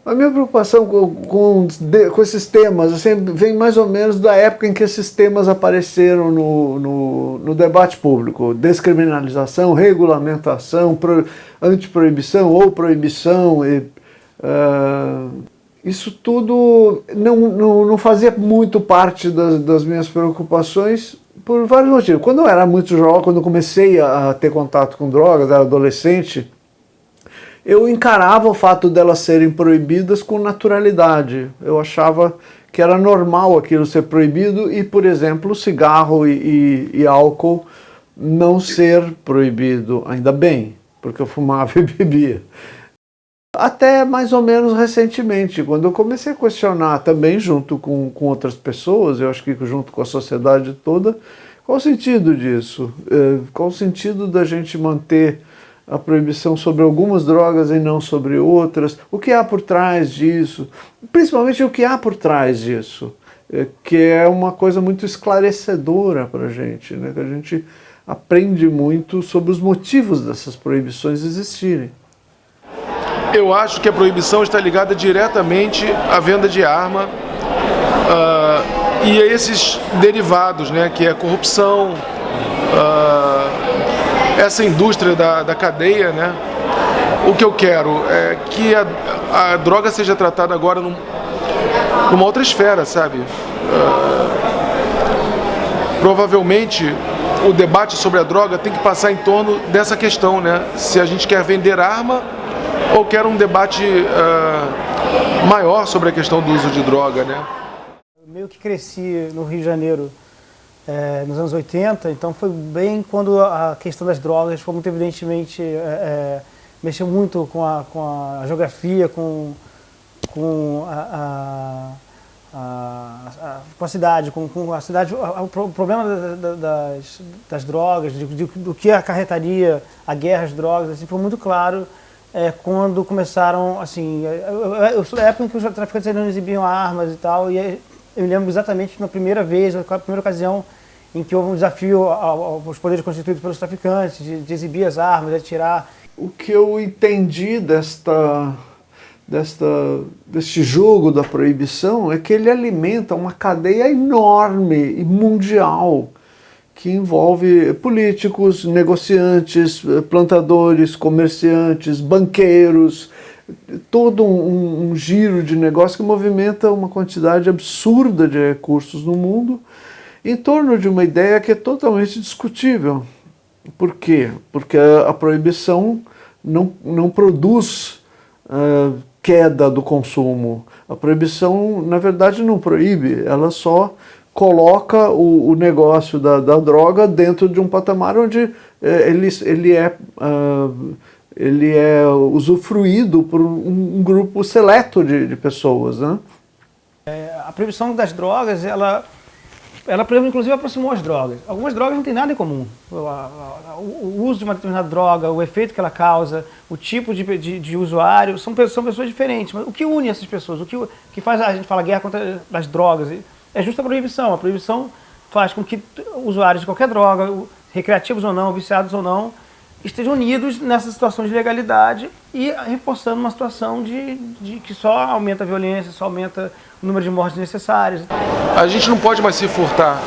A minha preocupação com esses temas assim, vem mais ou menos da época em que esses temas apareceram no debate público. Descriminalização, regulamentação, antiproibição ou proibição. Isso tudo não fazia muito parte das minhas preocupações por vários motivos. Quando eu era muito jovem, quando eu comecei a ter contato com drogas, era adolescente, eu encarava o fato delas serem proibidas com naturalidade. Eu achava que era normal aquilo ser proibido e, por exemplo, cigarro e álcool não ser proibido, ainda bem, porque eu fumava e bebia. Até mais ou menos recentemente, quando eu comecei a questionar também junto com outras pessoas, eu acho que junto com a sociedade toda, qual o sentido disso? Qual o sentido da gente manter a proibição sobre algumas drogas e não sobre outras? O que há por trás disso? Principalmente o que há por trás disso, que é uma coisa muito esclarecedora para a gente, né? Que a gente aprende muito sobre os motivos dessas proibições existirem. Eu acho que a proibição está ligada diretamente à venda de arma e a esses derivados, né, que é a corrupção, essa indústria da cadeia, né? O que eu quero é que a droga seja tratada agora numa outra esfera, sabe? Provavelmente o debate sobre a droga tem que passar em torno dessa questão, né? Se a gente quer vender arma ou quer um debate maior sobre a questão do uso de droga, né? Eu meio que cresci no Rio de Janeiro nos anos 80, então foi bem quando a questão das drogas foi muito evidentemente, mexeu muito com a geografia, com a cidade, com a cidade, o problema das drogas, do que acarretaria a guerra às drogas, assim, foi muito claro quando começaram, assim, eu sou da época em que os traficantes ainda não exibiam armas e tal, e eu me lembro exatamente na primeira vez, na primeira ocasião em que houve um desafio aos poderes constituídos pelos traficantes, de exibir as armas, de atirar. O que eu entendi deste jogo da proibição é que ele alimenta uma cadeia enorme e mundial que envolve políticos, negociantes, plantadores, comerciantes, banqueiros, todo um giro de negócio que movimenta uma quantidade absurda de recursos no mundo em torno de uma ideia que é totalmente discutível. Por quê? Porque a proibição não produz queda do consumo. A proibição, na verdade, não proíbe, ela só coloca o negócio da droga dentro de um patamar onde ele é usufruído por um grupo seleto de pessoas, né? A proibição das drogas, ela inclusive aproximou as drogas. Algumas drogas não têm nada em comum. O uso de uma determinada droga, o efeito que ela causa, o tipo de usuário, são pessoas diferentes. Mas o que une essas pessoas? O que faz a gente falar guerra contra as drogas? É justa a proibição. A proibição faz com que usuários de qualquer droga, recreativos ou não, viciados ou não, estejam unidos nessa situação de legalidade e reforçando uma situação de que só aumenta a violência, só aumenta o número de mortes necessárias. A gente não pode mais se furtar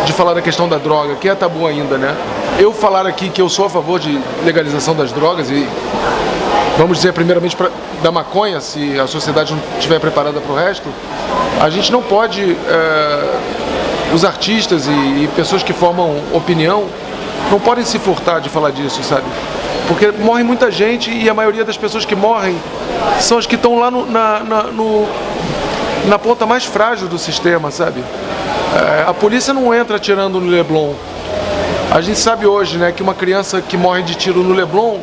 de falar da questão da droga, que é tabu ainda, né? Eu falar aqui que eu sou a favor de legalização das drogas e, vamos dizer, primeiramente da maconha, se a sociedade não estiver preparada para o resto, a gente não pode, os artistas e pessoas que formam opinião, não podem se furtar de falar disso, sabe? Porque morre muita gente e a maioria das pessoas que morrem são as que estão lá na ponta mais frágil do sistema, sabe? A polícia não entra atirando no Leblon. A gente sabe hoje, né, que uma criança que morre de tiro no Leblon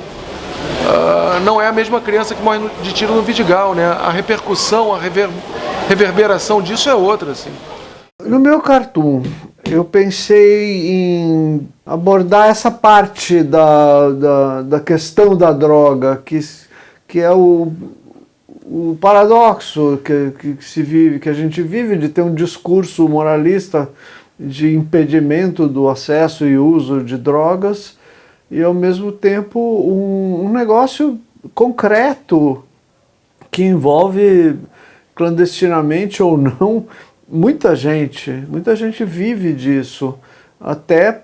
não é a mesma criança que morre de tiro no Vidigal, né? A repercussão, a reverberação disso é outra, assim. No meu cartoon, eu pensei em abordar essa parte da questão da droga, que é o paradoxo que a gente vive de ter um discurso moralista de impedimento do acesso e uso de drogas e, ao mesmo tempo, um negócio concreto que envolve clandestinamente ou não muita gente vive disso, até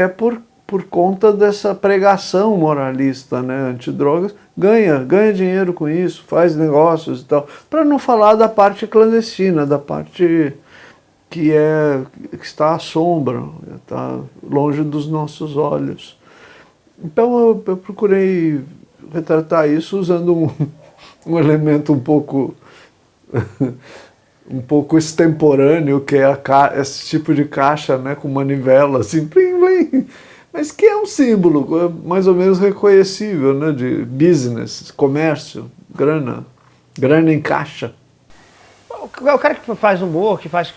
por conta dessa pregação moralista, né, antidrogas, ganha dinheiro com isso, faz negócios e tal, para não falar da parte clandestina, da parte que está à sombra, está longe dos nossos olhos. Então eu procurei retratar isso usando um elemento um pouco extemporâneo, que é esse tipo de caixa, né, com manivela, assim, plim, plim, mas que é um símbolo mais ou menos reconhecível, né, de business, comércio, grana em caixa. O cara que faz humor, que faz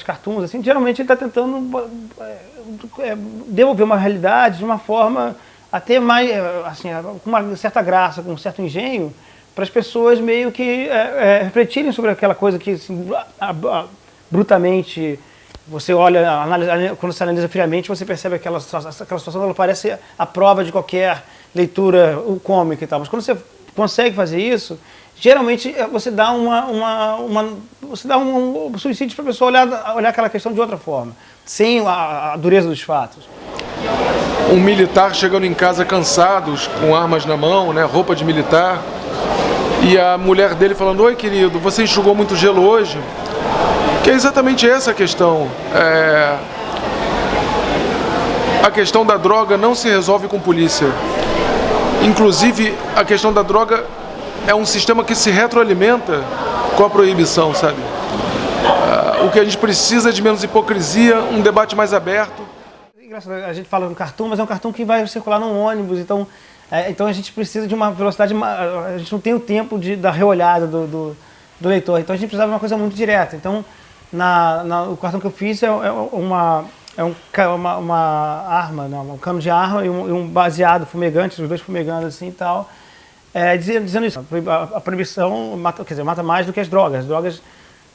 cartoons, assim, geralmente ele está tentando devolver uma realidade de uma forma até mais, assim, com uma certa graça, com um certo engenho, para as pessoas meio que refletirem sobre aquela coisa que, assim, brutamente, você olha, quando você analisa friamente, você percebe aquela situação, ela parece a prova de qualquer leitura cômica e tal. Mas quando você consegue fazer isso, geralmente você dá um subsídio para a pessoa olhar aquela questão de outra forma, sem a dureza dos fatos. Um militar chegando em casa cansados, com armas na mão, né, roupa de militar, e a mulher dele falando: oi querido, você enxugou muito gelo hoje? Que é exatamente essa a questão. A questão da droga não se resolve com polícia. Inclusive, a questão da droga é um sistema que se retroalimenta com a proibição, sabe? O que a gente precisa é de menos hipocrisia, um debate mais aberto. A gente fala no cartoon, mas é um cartoon que vai circular num ônibus, então a gente precisa de uma velocidade, a gente não tem o tempo da reolhada do leitor, então a gente precisava de uma coisa muito direta. Então, o cartão que eu fiz é uma arma, um cano de arma e um baseado fumegante, os dois fumegando assim e tal, dizendo isso, a proibição mata mais do que as drogas. As drogas,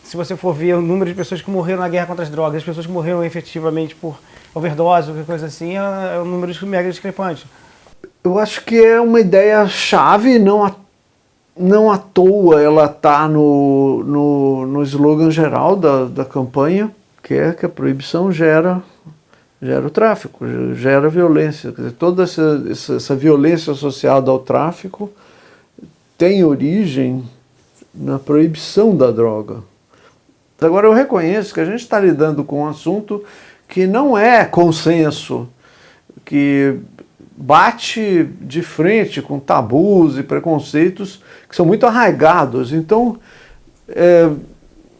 se você for ver o número de pessoas que morreram na guerra contra as drogas, as pessoas que morreram efetivamente por overdose, qualquer coisa assim, é um número mega discrepante. Eu acho que é uma ideia chave, não à toa ela está no slogan geral da campanha, que é que a proibição gera o tráfico, gera violência. Quer dizer, toda essa violência associada ao tráfico tem origem na proibição da droga. Agora eu reconheço que a gente está lidando com um assunto que não é consenso, que bate de frente com tabus e preconceitos que são muito arraigados. Então,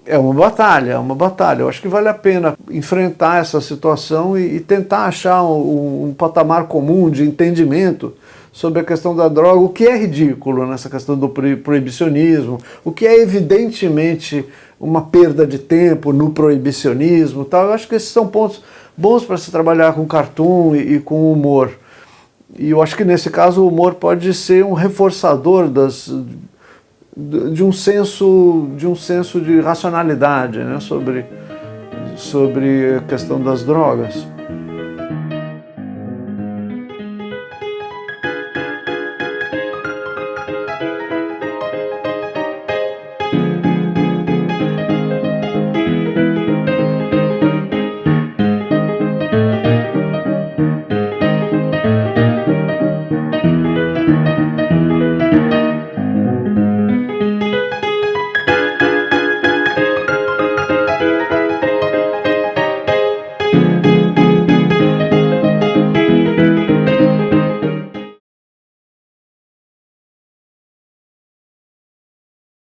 é uma batalha. Eu acho que vale a pena enfrentar essa situação e tentar achar um patamar comum de entendimento sobre a questão da droga, o que é ridículo nessa questão do proibicionismo, o que é evidentemente uma perda de tempo no proibicionismo, tal. Eu acho que esses são pontos bons para se trabalhar com cartoon e com humor. E eu acho que nesse caso o humor pode ser um reforçador de um senso de racionalidade, né, sobre a questão das drogas.